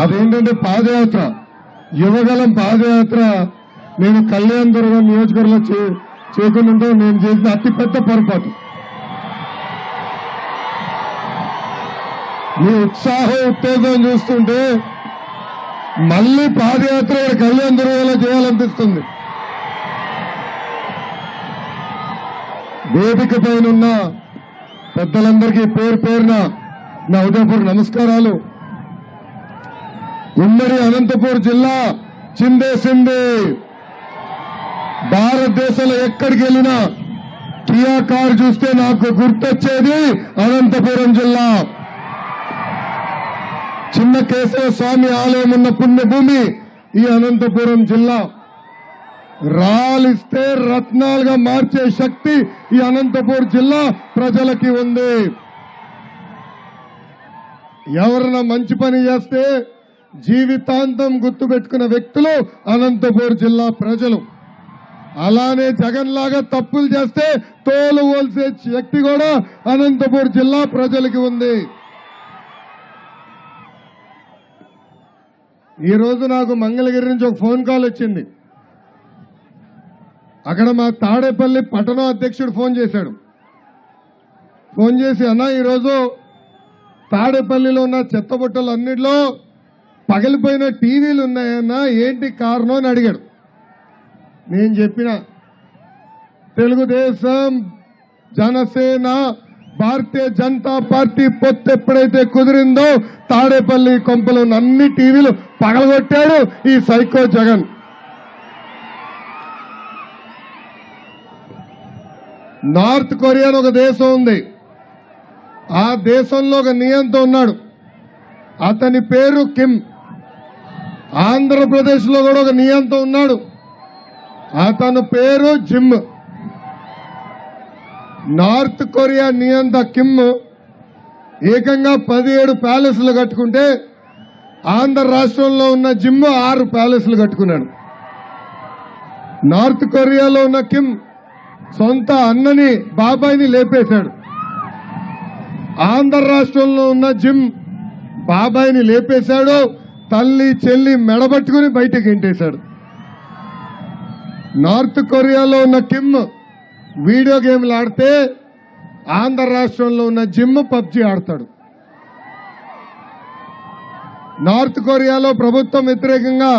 అదేంటంటే పాదయాత్ర, యువగలం పాదయాత్ర నేను కళ్యాణ్ దుర్గం నియోజకవర్గంలో చేయకుండా నేను చేసిన అతిపెద్ద పొరపాటు. మీ ఉత్సాహం ఉత్తేజం చూస్తుంటే మళ్ళీ పాదయాత్ర కళ్యాణ్ దుర్గంలో చేయాలనిపిస్తుంది. వేదిక పైన ఉన్న పెద్దలందరికీ పేరు పేరున నా ఉదయపూర్ నమస్కారాలు. ఉమ్మడి అనంతపూర్ జిల్లా చిందేసింది. భారతదేశంలో ఎక్కడికి వెళ్ళినా కియా కార్ చూస్తే నాకు గుర్తొచ్చేది అనంతపురం జిల్లా. చిన్న కేశవ స్వామి ఆలయం ఉన్న పుణ్యభూమి ఈ అనంతపురం జిల్లా. రాలిస్తే రత్నాలుగా మార్చే శక్తి ఈ అనంతపూర్ జిల్లా ప్రజలకి ఉంది. ఎవరైనా మంచి పని చేస్తే జీవితాంతం గుర్తుపెట్టుకున్న వ్యక్తులు అనంతపూర్ జిల్లా ప్రజలు. అలానే జగన్ లాగా తప్పులు చేస్తే తోలు ఓల్సే శక్తి కూడా అనంతపూర్ జిల్లా ప్రజలకి ఉంది. ఈ రోజు నాకు మంగళగిరి నుంచి ఒక ఫోన్ కాల్ వచ్చింది. అక్కడ మా తాడేపల్లి పట్టణ అధ్యక్షుడు ఫోన్ చేశాడు. ఫోన్ చేసి, అన్న ఈరోజు తాడేపల్లిలో ఉన్న చెత్తబుట్టలు అన్నిట్లో పగిలిపోయిన టీవీలు ఉన్నాయన్నా, ఏంటి కారణం అని అడిగాడు. నేను చెప్పిన తెలుగుదేశం, జనసేన, భారతీయ జనతా పార్టీ పొత్తు ఎప్పుడైతే కుదిరిందో తాడేపల్లి కొంపలో ఉన్న అన్ని టీవీలు పగలగొట్టాడు ఈ సైకో జగన్. నార్త్ కొరియా అని ఒక దేశం ఉంది. ఆ దేశంలో ఒక నియంత ఉన్నాడు. అతని పేరు కిమ్. ఆంధ్రప్రదేశ్ లో కూడా ఒక నియంత ఉన్నాడు. అతని పేరు జిమ్. నార్త్ కొరియా నియంత కిమ్ ఏకంగా 17 ప్యాలెస్లు కట్టుకుంటే ఆంధ్ర రాష్ట్రంలో ఉన్న జిమ్ 6 ప్యాలెస్లు కట్టుకున్నాడు. నార్త్ కొరియాలో ఉన్న కిమ్ సొంత అన్నని, బాబాయిని లేపేశాడు. ఆంధ్ర రాష్ట్రంలో ఉన్న జిమ్ బాబాయిని లేపేశాడు, తల్లి చెల్లి మెడబట్టుకుని బయటకు ఇంటేశాడు. నార్త్ కొరియాలో ఉన్న కిమ్ వీడియో గేమ్లు ఆడితే ఆంధ్ర రాష్ట్రంలో ఉన్న జిమ్ పబ్జీ ఆడతాడు. నార్త్ కొరియాలో ప్రభుత్వం వ్యతిరేకంగా